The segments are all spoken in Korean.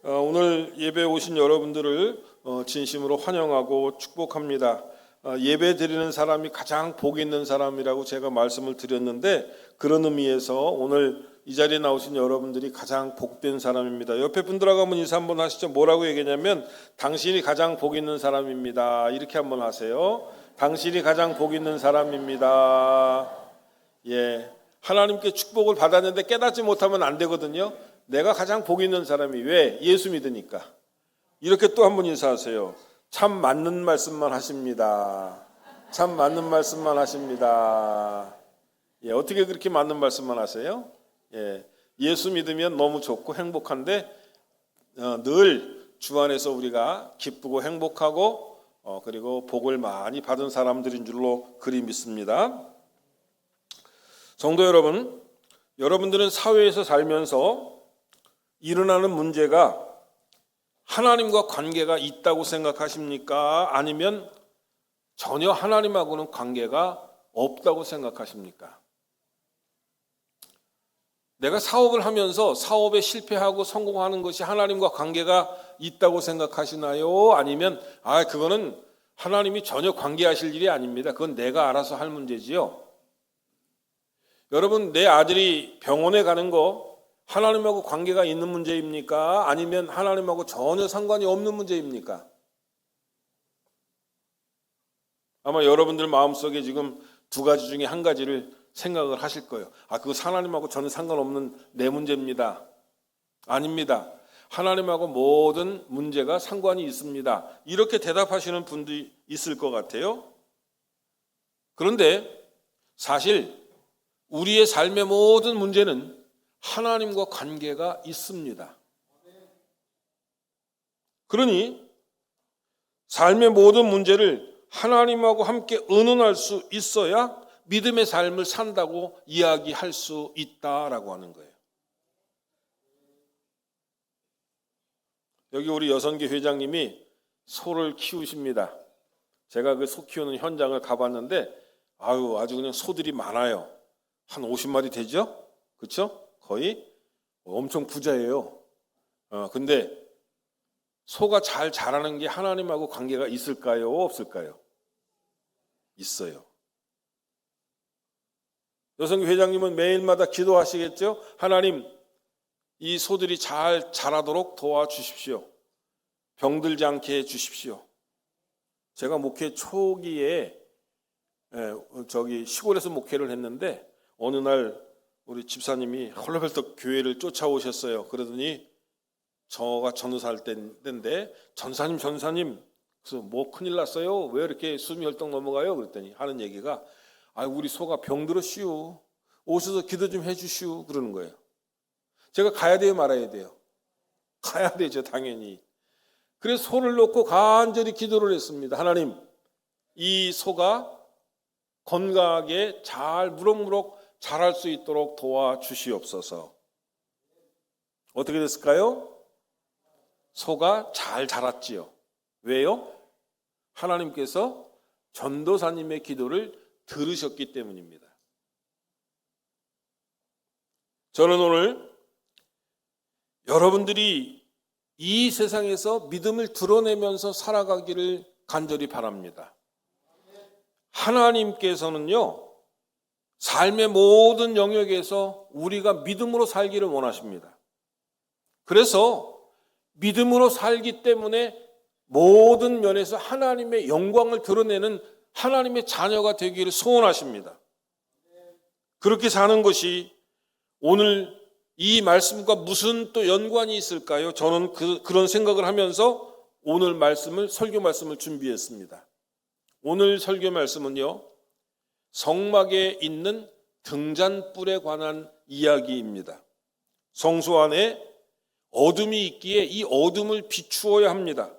오늘 예배에 오신 여러분들을 진심으로 환영하고 축복합니다. 예배 드리는 사람이 가장 복 있는 사람이라고 제가 말씀을 드렸는데, 그런 의미에서 오늘 이 자리에 나오신 여러분들이 가장 복된 사람입니다. 옆에 분들하고 한번 인사 한번 하시죠. 뭐라고 얘기하냐면 당신이 가장 복 있는 사람입니다. 이렇게 한번 하세요. 당신이 가장 복 있는 사람입니다. 예, 하나님께 축복을 받았는데 깨닫지 못하면 안 되거든요. 내가 가장 복 있는 사람이 왜? 예수 믿으니까. 이렇게 또 한번 인사하세요. 참 맞는 말씀만 하십니다. 참 맞는 말씀만 하십니다. 예, 어떻게 그렇게 맞는 말씀만 하세요? 예, 예수 믿으면 너무 좋고 행복한데 늘 주 안에서 우리가 기쁘고 행복하고 그리고 복을 많이 받은 사람들인 줄로 그리 믿습니다. 성도 여러분, 여러분들은 사회에서 살면서 일어나는 문제가 하나님과 관계가 있다고 생각하십니까? 아니면 전혀 하나님하고는 관계가 없다고 생각하십니까? 내가 사업을 하면서 사업에 실패하고 성공하는 것이 하나님과 관계가 있다고 생각하시나요? 아니면 그거는 하나님이 전혀 관계하실 일이 아닙니다. 그건 내가 알아서 할 문제지요. 여러분, 내 아들이 병원에 가는 거 하나님하고 관계가 있는 문제입니까? 아니면 하나님하고 전혀 상관이 없는 문제입니까? 아마 여러분들 마음속에 지금 두 가지 중에 한 가지를 생각을 하실 거예요. 그거 하나님하고 전혀 상관없는 내 문제입니다. 아닙니다. 하나님하고 모든 문제가 상관이 있습니다. 이렇게 대답하시는 분들이 있을 것 같아요. 그런데 사실 우리의 삶의 모든 문제는 하나님과 관계가 있습니다. 그러니 삶의 모든 문제를 하나님하고 함께 의논할 수 있어야 믿음의 삶을 산다고 이야기할 수 있다라고 하는 거예요. 여기 우리 여성계 회장님이 소를 키우십니다. 제가 그 소 키우는 현장을 가봤는데 아주 그냥 소들이 많아요. 한 50마리 되죠? 그렇죠? 거의 엄청 부자예요. 근데 소가 잘 자라는 게 하나님하고 관계가 있을까요? 없을까요? 있어요. 여성교 회장님은 매일마다 기도하시겠죠? 하나님, 이 소들이 잘 자라도록 도와주십시오. 병들지 않게 해주십시오. 제가 목회 초기에 시골에서 목회를 했는데 어느 날 우리 집사님이 헐레벌떡 교회를 쫓아오셨어요. 그러더니 저가 전도사할 때인데 전사님 그래서 뭐 큰일 났어요? 왜 이렇게 숨이 헐떡 넘어가요? 그랬더니 하는 얘기가 우리 소가 병들었시오. 오셔서 기도 좀 해주시오. 그러는 거예요. 제가 가야 돼요? 말아야 돼요? 가야 되죠, 당연히. 그래서 소를 놓고 간절히 기도를 했습니다. 하나님, 이 소가 건강하게 잘 무럭무럭 자랄 수 있도록 도와주시옵소서. 어떻게 됐을까요? 소가 잘 자랐지요. 왜요? 하나님께서 전도사님의 기도를 들으셨기 때문입니다. 저는 오늘 여러분들이 이 세상에서 믿음을 드러내면서 살아가기를 간절히 바랍니다. 하나님께서는요, 삶의 모든 영역에서 우리가 믿음으로 살기를 원하십니다. 그래서 믿음으로 살기 때문에 모든 면에서 하나님의 영광을 드러내는 하나님의 자녀가 되기를 소원하십니다. 그렇게 사는 것이 오늘 이 말씀과 무슨 또 연관이 있을까요? 저는 그런 생각을 하면서 오늘 설교 말씀을 준비했습니다. 오늘 설교 말씀은요, 성막에 있는 등잔불에 관한 이야기입니다. 성소 안에 어둠이 있기에 이 어둠을 비추어야 합니다.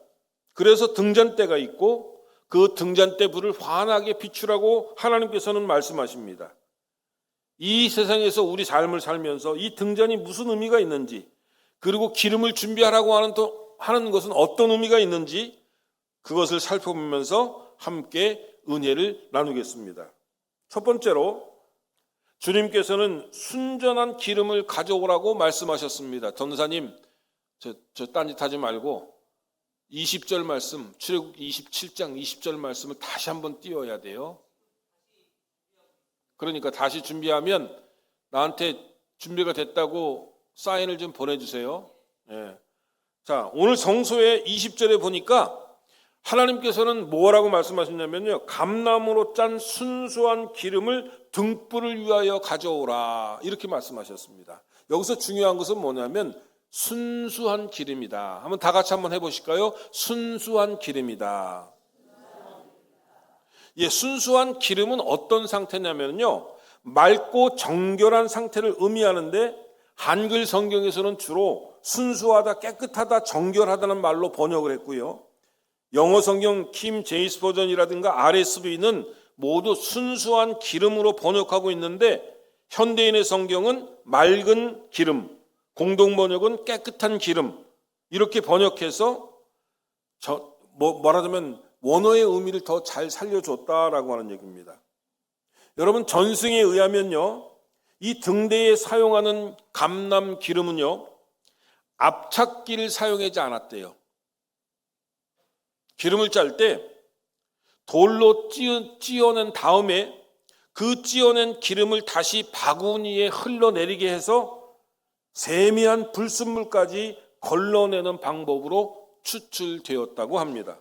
그래서 등잔대가 있고 그 등잔대 불을 환하게 비추라고 하나님께서는 말씀하십니다. 이 세상에서 우리 삶을 살면서 이 등잔이 무슨 의미가 있는지, 그리고 기름을 준비하라고 하는 것은 어떤 의미가 있는지 그것을 살펴보면서 함께 은혜를 나누겠습니다. 첫 번째로 주님께서는 순전한 기름을 가져오라고 말씀하셨습니다. 전도사님, 저 딴짓 하지 말고 20절 말씀, 출애굽 27장 20절 말씀을 다시 한번 띄워야 돼요. 그러니까 다시 준비하면 나한테 준비가 됐다고 사인을 좀 보내주세요. 예. 자, 오늘 성소의 20절에 보니까 하나님께서는 뭐라고 말씀하셨냐면요, 감나무로 짠 순수한 기름을 등불을 위하여 가져오라, 이렇게 말씀하셨습니다. 여기서 중요한 것은 뭐냐면 순수한 기름이다. 한번 다 같이 한번 해보실까요? 순수한 기름이다. 예, 순수한 기름은 어떤 상태냐면요, 맑고 정결한 상태를 의미하는데 한글 성경에서는 주로 순수하다, 깨끗하다, 정결하다는 말로 번역을 했고요. 영어 성경 킴 제임스 버전이라든가 RSV는 모두 순수한 기름으로 번역하고 있는데 현대인의 성경은 맑은 기름, 공동 번역은 깨끗한 기름, 이렇게 번역해서 말하자면 원어의 의미를 더 잘 살려줬다라고 하는 얘기입니다. 여러분, 전승에 의하면요, 이 등대에 사용하는 감람 기름은요, 압착기를 사용하지 않았대요. 기름을 짤 때 돌로 찧어낸 다음에 그 찧어낸 기름을 다시 바구니에 흘러내리게 해서 세미한 불순물까지 걸러내는 방법으로 추출되었다고 합니다.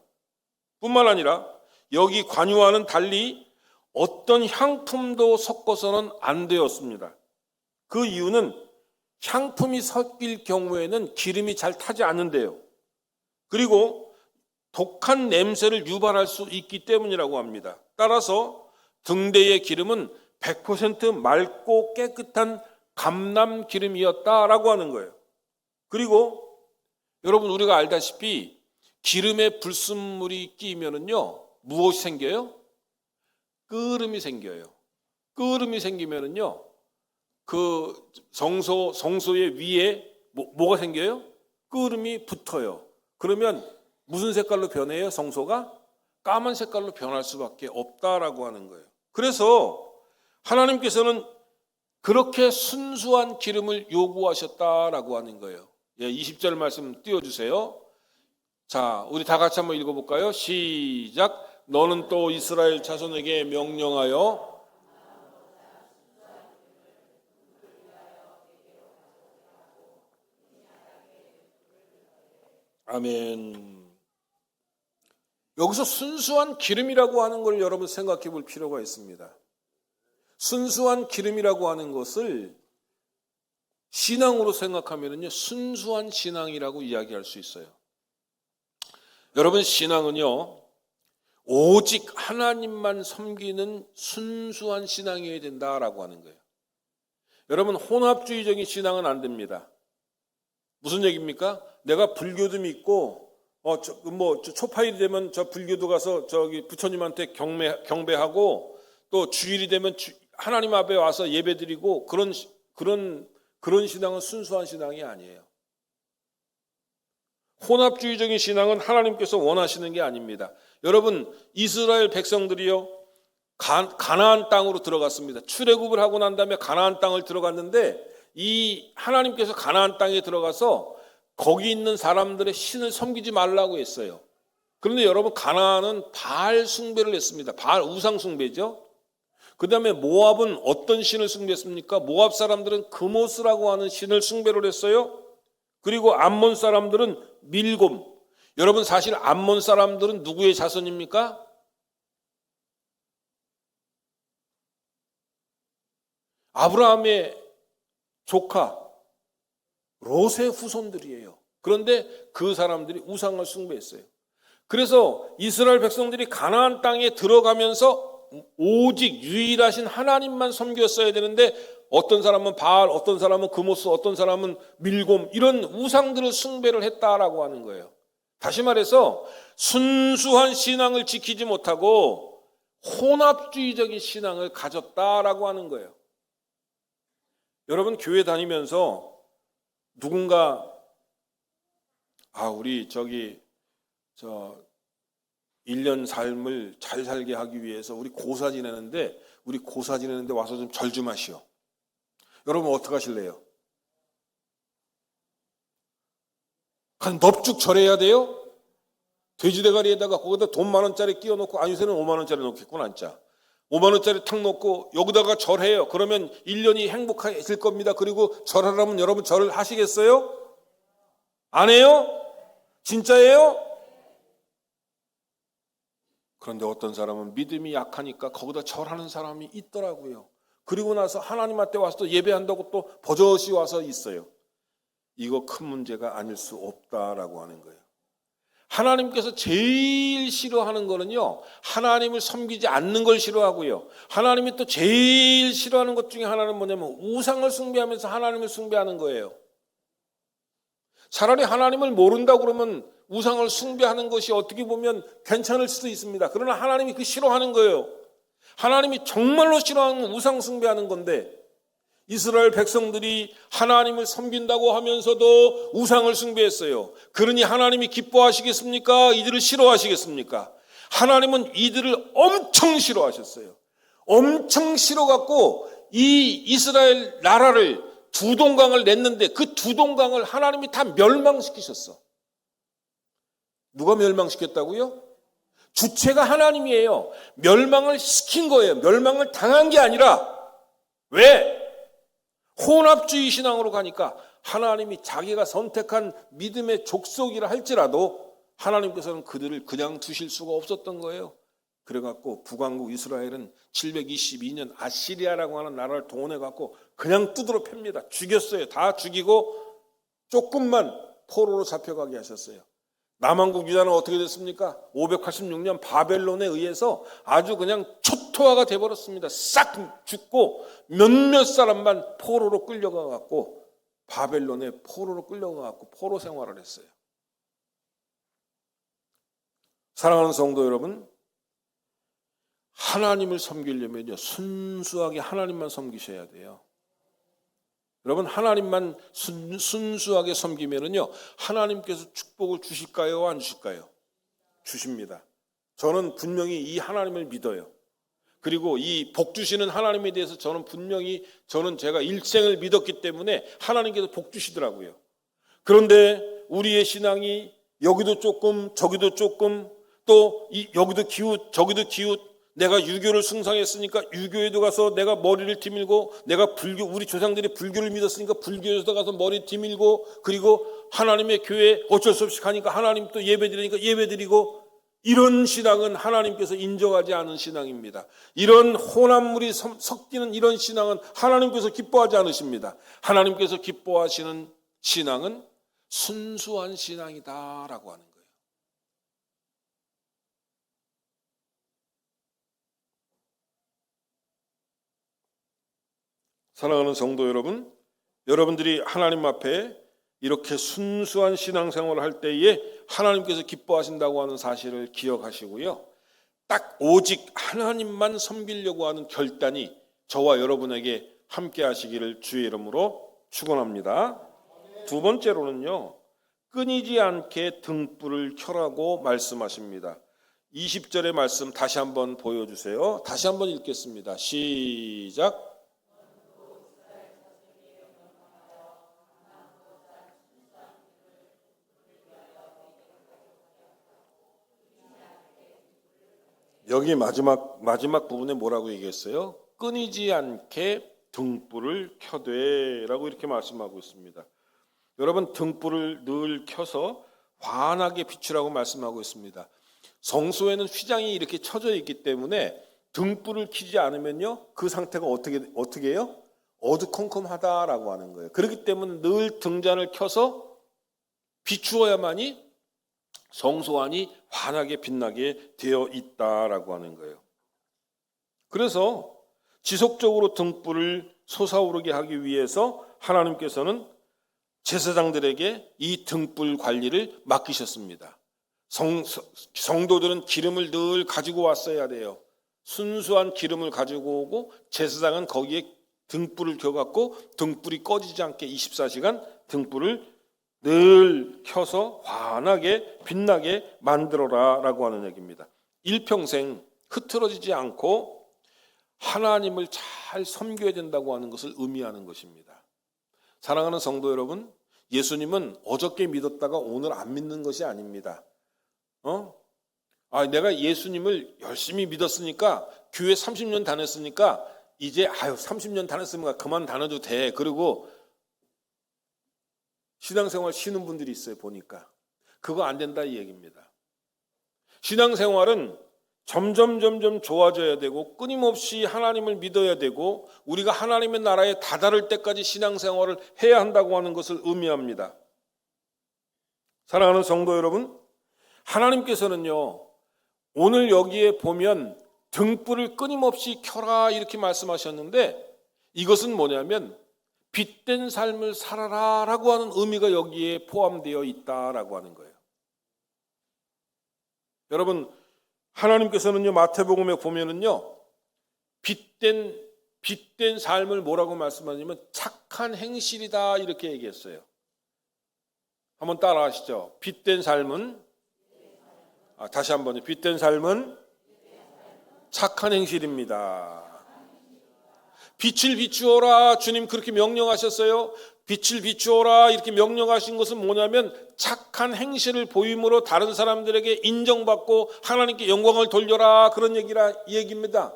뿐만 아니라 여기 관유와는 달리 어떤 향품도 섞어서는 안 되었습니다. 그 이유는 향품이 섞일 경우에는 기름이 잘 타지 않는데요. 그리고 독한 냄새를 유발할 수 있기 때문이라고 합니다. 따라서 등대의 기름은 100% 맑고 깨끗한 감람 기름이었다라고 하는 거예요. 그리고 여러분, 우리가 알다시피 기름에 불순물이 끼면은요, 무엇이 생겨요? 끓음이 생겨요. 끓음이 생기면은요, 그 성소의 위에 뭐가 생겨요? 끓음이 붙어요. 그러면 무슨 색깔로 변해요? 성소가 까만 색깔로 변할 수밖에 없다라고 하는 거예요. 그래서 하나님께서는 그렇게 순수한 기름을 요구하셨다라고 하는 거예요. 예, 20절 말씀 띄워주세요. 자, 우리 다 같이 한번 읽어볼까요? 시작. 너는 또 이스라엘 자손에게 명령하여 아멘. 여기서 순수한 기름이라고 하는 걸 여러분 생각해 볼 필요가 있습니다. 순수한 기름이라고 하는 것을 신앙으로 생각하면요, 순수한 신앙이라고 이야기할 수 있어요. 여러분, 신앙은요, 오직 하나님만 섬기는 순수한 신앙이어야 된다라고 하는 거예요. 여러분, 혼합주의적인 신앙은 안 됩니다. 무슨 얘기입니까? 내가 불교도 믿고 초파일이 되면 저 불교도 가서 저기 부처님한테 경배하고 또 주일이 되면 하나님 앞에 와서 예배드리고 그런 신앙은 순수한 신앙이 아니에요. 혼합주의적인 신앙은 하나님께서 원하시는 게 아닙니다. 여러분, 이스라엘 백성들이요, 가나안 땅으로 들어갔습니다. 출애굽을 하고 난 다음에 가나안 땅을 들어갔는데 이 하나님께서 가나안 땅에 들어가서 거기 있는 사람들의 신을 섬기지 말라고 했어요. 그런데 여러분, 가나안은 바알 숭배를 했습니다. 바알 우상 숭배죠. 그 다음에 모압은 어떤 신을 숭배했습니까? 모압 사람들은 그모스라고 하는 신을 숭배를 했어요. 그리고 암몬 사람들은 밀곰. 여러분, 사실 암몬 사람들은 누구의 자손입니까? 아브라함의 조카 롯의 후손들이에요. 그런데 그 사람들이 우상을 숭배했어요. 그래서 이스라엘 백성들이 가나안 땅에 들어가면서 오직 유일하신 하나님만 섬겼어야 되는데 어떤 사람은 바알, 어떤 사람은 그모스, 어떤 사람은 밀곰, 이런 우상들을 숭배를 했다라고 하는 거예요. 다시 말해서 순수한 신앙을 지키지 못하고 혼합주의적인 신앙을 가졌다라고 하는 거예요. 여러분, 교회 다니면서 누군가 우리 1년 삶을 잘 살게 하기 위해서 우리 고사 지내는데 와서 좀 절 좀 하시오. 여러분, 어떻게 하실래요? 넙죽 절해야 돼요? 돼지 대가리에다가 거기다 돈 10,000원짜리 끼워 놓고, 요새는 50,000원짜리 놓겠구나, 진짜. 50,000원짜리 탁 놓고 여기다가 절해요. 그러면 1년이 행복해질 겁니다. 그리고 절하라면 여러분 절을 하시겠어요? 안 해요? 진짜예요? 그런데 어떤 사람은 믿음이 약하니까 거기다 절하는 사람이 있더라고요. 그리고 나서 하나님한테 와서 또 예배한다고 또 버젓이 와서 있어요. 이거 큰 문제가 아닐 수 없다라고 하는 거예요. 하나님께서 제일 싫어하는 거는요, 하나님을 섬기지 않는 걸 싫어하고요. 하나님이 또 제일 싫어하는 것 중에 하나는 뭐냐면 우상을 숭배하면서 하나님을 숭배하는 거예요. 차라리 하나님을 모른다고 그러면 우상을 숭배하는 것이 어떻게 보면 괜찮을 수도 있습니다. 그러나 하나님이 그 싫어하는 거예요. 하나님이 정말로 싫어하는 우상 숭배하는 건데, 이스라엘 백성들이 하나님을 섬긴다고 하면서도 우상을 숭배했어요. 그러니 하나님이 기뻐하시겠습니까? 이들을 싫어하시겠습니까? 하나님은 이들을 엄청 싫어하셨어요. 엄청 싫어갖고 이 이스라엘 나라를 두 동강을 냈는데 그 두 동강을 하나님이 다 멸망시키셨어. 누가 멸망시켰다고요? 주체가 하나님이에요. 멸망을 시킨 거예요. 멸망을 당한 게 아니라. 왜? 혼합주의 신앙으로 가니까 하나님이 자기가 선택한 믿음의 족속이라 할지라도 하나님께서는 그들을 그냥 두실 수가 없었던 거예요. 그래갖고 북왕국 이스라엘은 722년 아시리아라고 하는 나라를 동원해갖고 그냥 두드러 팹니다. 죽였어요. 다 죽이고 조금만 포로로 잡혀가게 하셨어요. 남왕국 유다는 어떻게 됐습니까? 586년 바벨론에 의해서 아주 그냥 초토화가 돼버렸습니다. 싹 죽고 몇몇 사람만 포로로 끌려가갖고 바벨론에 포로로 끌려가갖고 포로 생활을 했어요. 사랑하는 성도 여러분, 하나님을 섬기려면요 순수하게 하나님만 섬기셔야 돼요. 여러분, 하나님만 순수하게 섬기면은요 하나님께서 축복을 주실까요? 안 주실까요? 주십니다. 저는 분명히 이 하나님을 믿어요. 그리고 이 복 주시는 하나님에 대해서 저는 분명히 제가 일생을 믿었기 때문에 하나님께서 복 주시더라고요. 그런데 우리의 신앙이 여기도 조금 저기도 조금 또 여기도 기웃 저기도 기웃, 내가 유교를 숭상했으니까 유교에도 가서 내가 머리를 뒤밀고, 내가 우리 조상들이 불교를 믿었으니까 불교에도 가서 머리 뒤밀고, 그리고 하나님의 교회 어쩔 수 없이 가니까 하나님 또 예배드리니까 예배드리고, 이런 신앙은 하나님께서 인정하지 않은 신앙입니다. 이런 혼합물이 섞이는 이런 신앙은 하나님께서 기뻐하지 않으십니다. 하나님께서 기뻐하시는 신앙은 순수한 신앙이다라고 하는 거예요. 사랑하는 성도 여러분, 여러분들이 하나님 앞에 이렇게 순수한 신앙생활을 할 때에 하나님께서 기뻐하신다고 하는 사실을 기억하시고요. 딱 오직 하나님만 섬기려고 하는 결단이 저와 여러분에게 함께 하시기를 주의 이름으로 축원합니다. 두 번째로는요, 끊이지 않게 등불을 켜라고 말씀하십니다. 20절의 말씀 다시 한번 보여주세요. 다시 한번 읽겠습니다. 시작. 여기 마지막 부분에 뭐라고 얘기했어요? 끊이지 않게 등불을 켜되라고 이렇게 말씀하고 있습니다. 여러분, 등불을 늘 켜서 환하게 비추라고 말씀하고 있습니다. 성소에는 휘장이 이렇게 쳐져 있기 때문에 등불을 켜지 않으면요 그 상태가 어떻게 해요? 어두컴컴하다라고 하는 거예요. 그렇기 때문에 늘 등잔을 켜서 비추어야만이 성소 안이 환하게 빛나게 되어 있다라고 하는 거예요. 그래서 지속적으로 등불을 솟아오르게 하기 위해서 하나님께서는 제사장들에게 이 등불 관리를 맡기셨습니다. 성도들은 기름을 늘 가지고 왔어야 돼요. 순수한 기름을 가지고 오고 제사장은 거기에 등불을 켜갖고 등불이 꺼지지 않게 24시간 등불을 늘 켜서 환하게 빛나게 만들어라라고 하는 얘기입니다. 일평생 흐트러지지 않고 하나님을 잘 섬겨야 된다고 하는 것을 의미하는 것입니다. 사랑하는 성도 여러분, 예수님은 어저께 믿었다가 오늘 안 믿는 것이 아닙니다. 내가 예수님을 열심히 믿었으니까 교회 30년 다녔으니까 이제 30년 다녔으니까 그만 다녀도 돼. 그리고 신앙생활 쉬는 분들이 있어요. 보니까 그거 안 된다 이 얘기입니다. 신앙생활은 점점 좋아져야 되고 끊임없이 하나님을 믿어야 되고 우리가 하나님의 나라에 다다를 때까지 신앙생활을 해야 한다고 하는 것을 의미합니다. 사랑하는 성도 여러분, 하나님께서는요 오늘 여기에 보면 등불을 끊임없이 켜라 이렇게 말씀하셨는데 이것은 뭐냐면 빛된 삶을 살아라 라고 하는 의미가 여기에 포함되어 있다라고 하는 거예요. 여러분, 하나님께서는요 마태복음에 보면은요 빛된 삶을 뭐라고 말씀하냐면 착한 행실이다 이렇게 얘기했어요. 한번 따라 하시죠. 빛된 삶은 다시 한번요. 빛된 삶은 착한 행실입니다. 빛을 비추어라 주님 그렇게 명령하셨어요. 빛을 비추어라 이렇게 명령하신 것은 뭐냐면 착한 행실을 보임으로 다른 사람들에게 인정받고 하나님께 영광을 돌려라 그런 얘기입니다.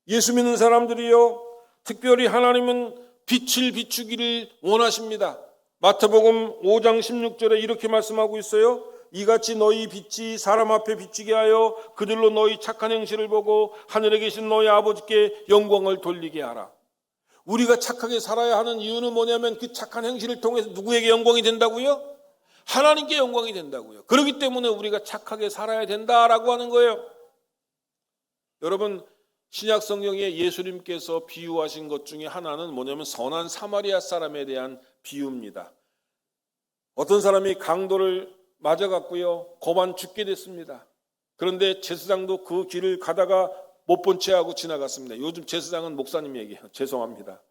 예수 믿는 사람들이요 특별히 하나님은 빛을 비추기를 원하십니다. 마태복음 5장 16절에 이렇게 말씀하고 있어요. 이같이 너희 빛이 사람 앞에 비치게 하여 그들로 너희 착한 행실을 보고 하늘에 계신 너희 아버지께 영광을 돌리게 하라. 우리가 착하게 살아야 하는 이유는 뭐냐면 그 착한 행실을 통해서 누구에게 영광이 된다고요? 하나님께 영광이 된다고요. 그렇기 때문에 우리가 착하게 살아야 된다라고 하는 거예요. 여러분, 신약 성경에 예수님께서 비유하신 것 중에 하나는 뭐냐면 선한 사마리아 사람에 대한 비유입니다. 어떤 사람이 강도를 맞아갔고요. 고만 죽게 됐습니다. 그런데 제사장도 그 길을 가다가 못 본 채 하고 지나갔습니다. 요즘 제사장은 목사님 얘기해요. 죄송합니다.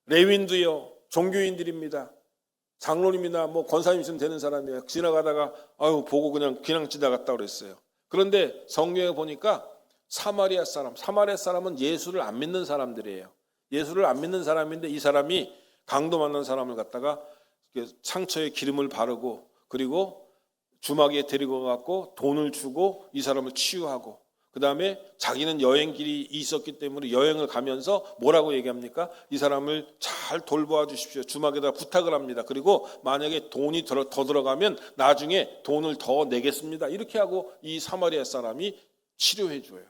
레위인도요. 종교인들입니다. 장로님이나 권사님 있으면 되는 사람이에요. 지나가다가 보고 그냥 지나갔다 그랬어요. 그런데 성경에 보니까 사마리아 사람은 예수를 안 믿는 사람들이에요. 예수를 안 믿는 사람인데 이 사람이 강도 만난 사람을 갖다가 상처에 기름을 바르고 그리고 주막에 데리고 가고 돈을 주고 이 사람을 치유하고 그 다음에 자기는 여행길이 있었기 때문에 여행을 가면서 뭐라고 얘기합니까? 이 사람을 잘 돌보아 주십시오. 주막에다 부탁을 합니다. 그리고 만약에 돈이 더 들어가면 나중에 돈을 더 내겠습니다. 이렇게 하고 이 사마리아 사람이 치료해 줘요.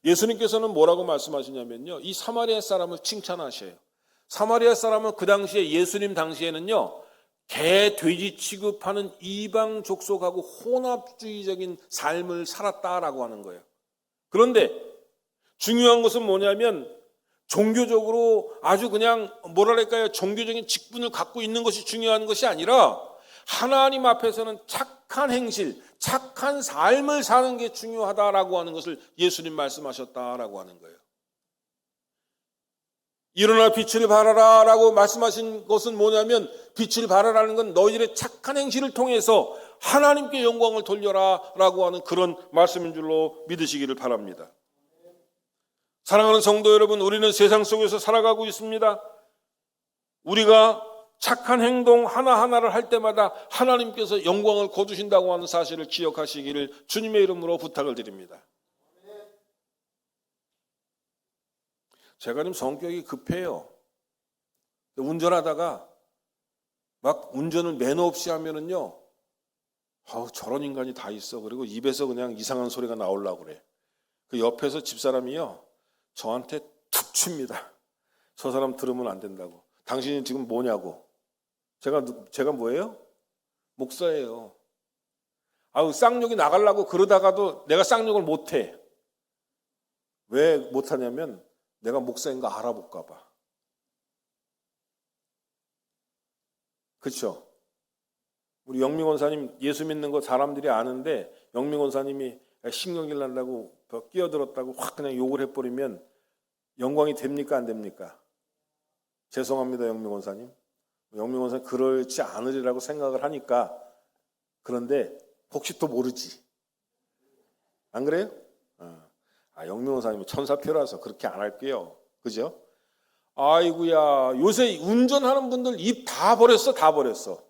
예수님께서는 뭐라고 말씀하시냐면요. 이 사마리아 사람을 칭찬하셔요. 사마리아 사람은 그 당시에 예수님 당시에는요. 개, 돼지 취급하는 이방 족속하고 혼합주의적인 삶을 살았다라고 하는 거예요. 그런데 중요한 것은 뭐냐면 종교적으로 아주 그냥 종교적인 직분을 갖고 있는 것이 중요한 것이 아니라 하나님 앞에서는 착한 행실, 착한 삶을 사는 게 중요하다라고 하는 것을 예수님 말씀하셨다라고 하는 거예요. 일어나 빛을 발하라 라고 말씀하신 것은 뭐냐면 빛을 발하라는 건 너희들의 착한 행실을 통해서 하나님께 영광을 돌려라 라고 하는 그런 말씀인 줄로 믿으시기를 바랍니다. 사랑하는 성도 여러분, 우리는 세상 속에서 살아가고 있습니다. 우리가 착한 행동 하나하나를 할 때마다 하나님께서 영광을 거두신다고 하는 사실을 기억하시기를 주님의 이름으로 부탁을 드립니다. 제가 좀 성격이 급해요. 운전하다가 막 운전을 매너 없이 하면은요, 저런 인간이 다 있어. 그리고 입에서 그냥 이상한 소리가 나오려고 그래. 그 옆에서 집사람이요, 저한테 툭 칩니다. 저 사람 들으면 안 된다고. 당신이 지금 뭐냐고. 제가 뭐예요? 목사예요. 쌍욕이 나가려고 그러다가도 내가 쌍욕을 못해. 왜 못하냐면 내가 목사인 거 알아볼까 봐. 그렇죠? 우리 영민 권사님 예수 믿는 거 사람들이 아는데 영민 권사님이 신경질 난다고 끼어들었다고 확 그냥 욕을 해버리면 영광이 됩니까 안 됩니까? 죄송합니다 영민 권사님. 영민 권사님 그렇지 않으리라고 생각을 하니까. 그런데 혹시 또 모르지. 안 그래요? 영민 권사님은 천사표라서 그렇게 안 할게요. 그죠? 아이고야, 요새 운전하는 분들 입 다 버렸어, 다 버렸어.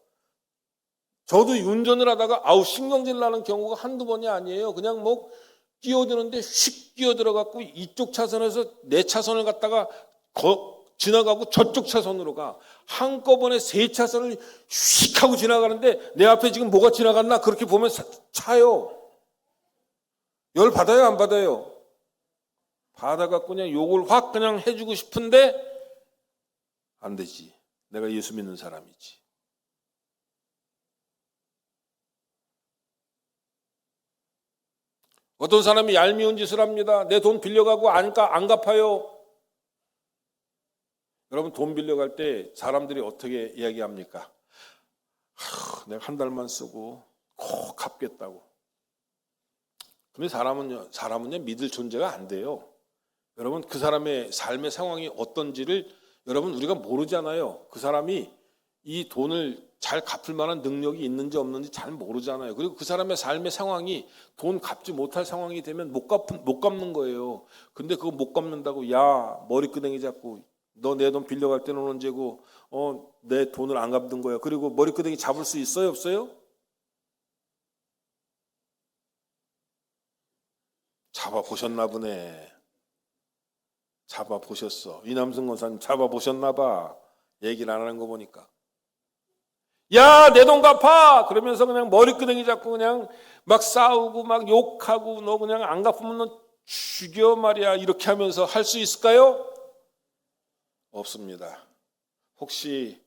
저도 운전을 하다가 신경질 나는 경우가 한두 번이 아니에요. 그냥 뭐 끼어드는데 휙 끼어들어갖고 이쪽 차선에서 내 차선을 갔다가 지나가고 저쪽 차선으로 가. 한꺼번에 세 차선을 휙 하고 지나가는데 내 앞에 지금 뭐가 지나갔나 그렇게 보면 차요. 열 받아요, 안 받아요? 받아갖고 그냥 욕을 확 그냥 해주고 싶은데 안 되지. 내가 예수 믿는 사람이지. 어떤 사람이 얄미운 짓을 합니다. 내 돈 빌려가고 안 갚아요. 여러분, 돈 빌려갈 때 사람들이 어떻게 이야기합니까? 내가 한 달만 쓰고 꼭 갚겠다고. 근데 사람은요 믿을 존재가 안 돼요. 여러분, 그 사람의 삶의 상황이 어떤지를 여러분 우리가 모르잖아요. 그 사람이 이 돈을 잘 갚을 만한 능력이 있는지 없는지 잘 모르잖아요. 그리고 그 사람의 삶의 상황이 돈 갚지 못할 상황이 되면 못 갚는 거예요. 근데 그거 못 갚는다고 야 머리끄댕이 잡고 너 내 돈 빌려갈 때는 언제고 내 돈을 안 갚는 거야. 그리고 머리끄댕이 잡을 수 있어요, 없어요? 잡아보셨나 보네. 잡아보셨어. 이남승 권사님 잡아보셨나 봐. 얘기를 안 하는 거 보니까. 야, 내 돈 갚아! 그러면서 그냥 머리끄댕이 잡고 그냥 막 싸우고 막 욕하고 너 그냥 안 갚으면 너 죽여 말이야. 이렇게 하면서 할 수 있을까요? 없습니다. 혹시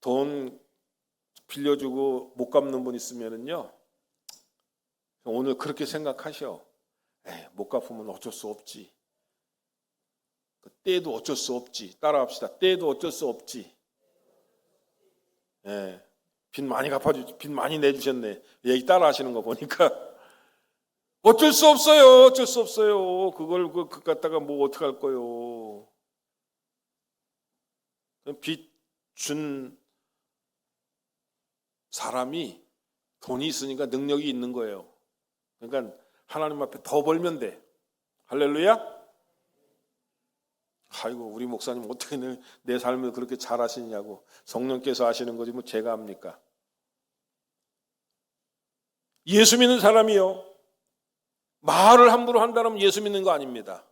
돈 빌려주고 못 갚는 분 있으면은요, 오늘 그렇게 생각하셔. 못 갚으면 어쩔 수 없지. 때도 어쩔 수 없지. 따라합시다. 때도 어쩔 수 없지. 빚 많이 갚아주지. 빚 많이 내주셨네. 얘기 따라하시는 거 보니까 어쩔 수 없어요. 어쩔 수 없어요. 그걸 갖다가 뭐 어떡할 거요. 빚 준 사람이 돈이 있으니까 능력이 있는 거예요. 그러니까 하나님 앞에 더 벌면 돼. 할렐루야. 아이고, 우리 목사님 어떻게 내 삶을 그렇게 잘 하시냐고. 성령께서 하시는 거지 뭐 제가 합니까? 예수 믿는 사람이요, 말을 함부로 한다면 예수 믿는 거 아닙니다.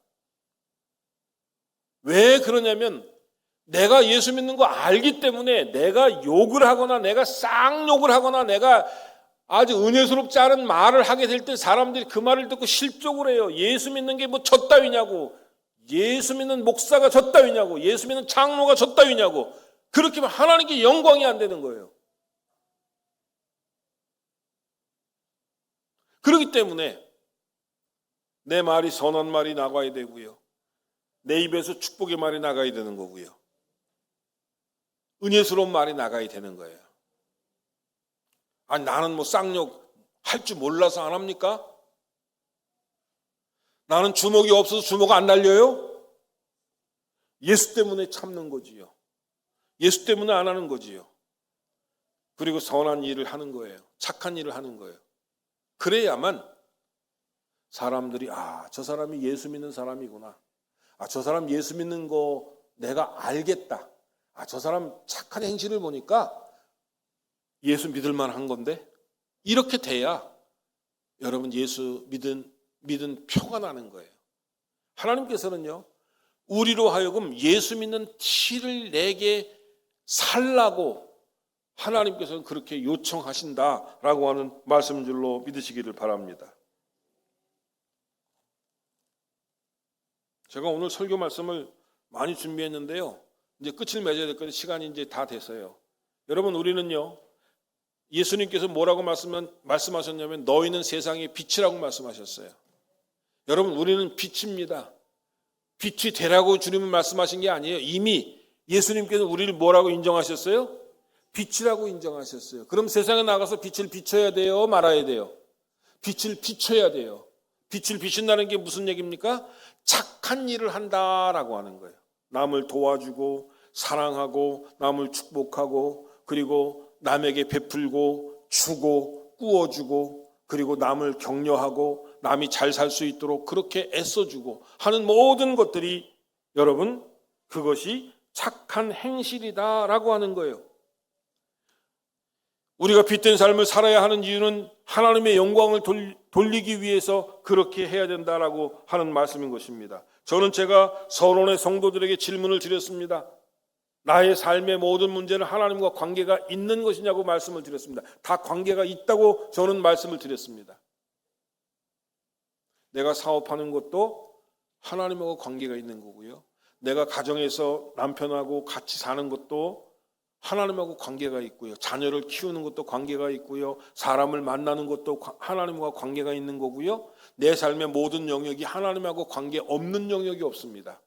왜 그러냐면 내가 예수 믿는 거 알기 때문에 내가 욕을 하거나 내가 쌍욕을 하거나 내가 아주 은혜스럽지 않은 말을 하게 될 때 사람들이 그 말을 듣고 실족을 해요. 예수 믿는 게 뭐 졌다위냐고. 예수 믿는 목사가 졌다위냐고. 예수 믿는 장로가 졌다위냐고. 그렇게 하면 하나님께 영광이 안 되는 거예요. 그렇기 때문에 내 말이 선한 말이 나가야 되고요. 내 입에서 축복의 말이 나가야 되는 거고요. 은혜스러운 말이 나가야 되는 거예요. 아니, 나는 뭐 쌍욕 할 줄 몰라서 안 합니까? 나는 주먹이 없어서 주먹 안 날려요? 예수 때문에 참는 거지요. 예수 때문에 안 하는 거지요. 그리고 선한 일을 하는 거예요. 착한 일을 하는 거예요. 그래야만 사람들이 저 사람이 예수 믿는 사람이구나. 저 사람 예수 믿는 거 내가 알겠다. 저 사람 착한 행실을 보니까 예수 믿을 만한 건데, 이렇게 돼야 여러분 예수 믿은 표가 나는 거예요. 하나님께서는요, 우리로 하여금 예수 믿는 티를 내게 살라고 하나님께서는 그렇게 요청하신다라고 하는 말씀인 줄로 믿으시기를 바랍니다. 제가 오늘 설교 말씀을 많이 준비했는데요, 이제 끝을 맺어야 될 거예요. 시간이 이제 다 됐어요. 여러분, 우리는요, 예수님께서 뭐라고 말씀하셨냐면 너희는 세상의 빛이라고 말씀하셨어요. 여러분, 우리는 빛입니다. 빛이 되라고 주님은 말씀하신 게 아니에요. 이미 예수님께서 우리를 뭐라고 인정하셨어요? 빛이라고 인정하셨어요. 그럼 세상에 나가서 빛을 비춰야 돼요? 말아야 돼요? 빛을 비춰야 돼요. 빛을 비춘다는 게 무슨 얘기입니까? 착한 일을 한다라고 하는 거예요. 남을 도와주고 사랑하고 남을 축복하고 그리고 남에게 베풀고 주고 꾸어주고 그리고 남을 격려하고 남이 잘 살 수 있도록 그렇게 애써주고 하는 모든 것들이 여러분 그것이 착한 행실이다라고 하는 거예요. 우리가 빛된 삶을 살아야 하는 이유는 하나님의 영광을 돌리기 위해서 그렇게 해야 된다라고 하는 말씀인 것입니다. 저는 제가 서론의 성도들에게 질문을 드렸습니다. 나의 삶의 모든 문제는 하나님과 관계가 있는 것이냐고 말씀을 드렸습니다. 다 관계가 있다고 저는 말씀을 드렸습니다. 내가 사업하는 것도 하나님하고 관계가 있는 거고요. 내가 가정에서 남편하고 같이 사는 것도 하나님하고 관계가 있고요. 자녀를 키우는 것도 관계가 있고요. 사람을 만나는 것도 하나님과 관계가 있는 거고요. 내 삶의 모든 영역이 하나님하고 관계 없는 영역이 없습니다.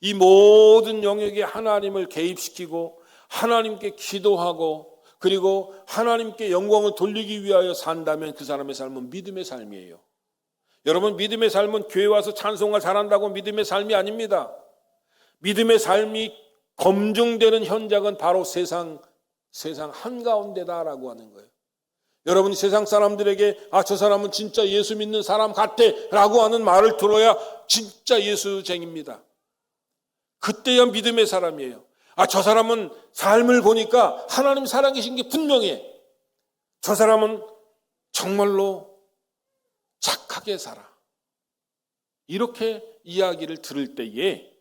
이 모든 영역에 하나님을 개입시키고 하나님께 기도하고 그리고 하나님께 영광을 돌리기 위하여 산다면 그 사람의 삶은 믿음의 삶이에요. 여러분, 믿음의 삶은 교회 와서 찬송을 잘한다고 믿음의 삶이 아닙니다. 믿음의 삶이 검증되는 현장은 바로 세상 한가운데다라고 하는 거예요. 여러분이 세상 사람들에게 저 사람은 진짜 예수 믿는 사람 같아 라고 하는 말을 들어야 진짜 예수쟁입니다. 그때야 믿음의 사람이에요. 저 사람은 삶을 보니까 하나님 살아계신 게 분명해. 저 사람은 정말로 착하게 살아. 이렇게 이야기를 들을 때에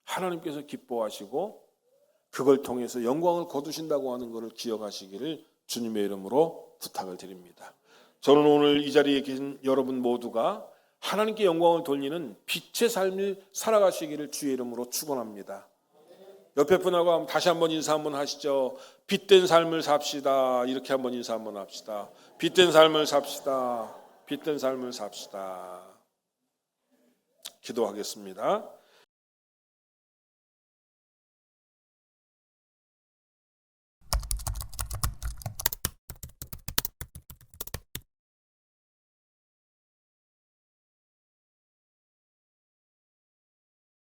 하나님께서 기뻐하시고 그걸 통해서 영광을 거두신다고 하는 것을 기억하시기를 주님의 이름으로 부탁을 드립니다. 저는 오늘 이 자리에 계신 여러분 모두가 하나님께 영광을 돌리는 빛의 삶을 살아가시기를 주의 이름으로 축원합니다. 옆에 분하고 다시 한번 인사 한번 하시죠. 빛된 삶을 삽시다. 이렇게 한번 인사 한번 합시다. 빛된 삶을 삽시다. 빛된 삶을 삽시다. 기도하겠습니다.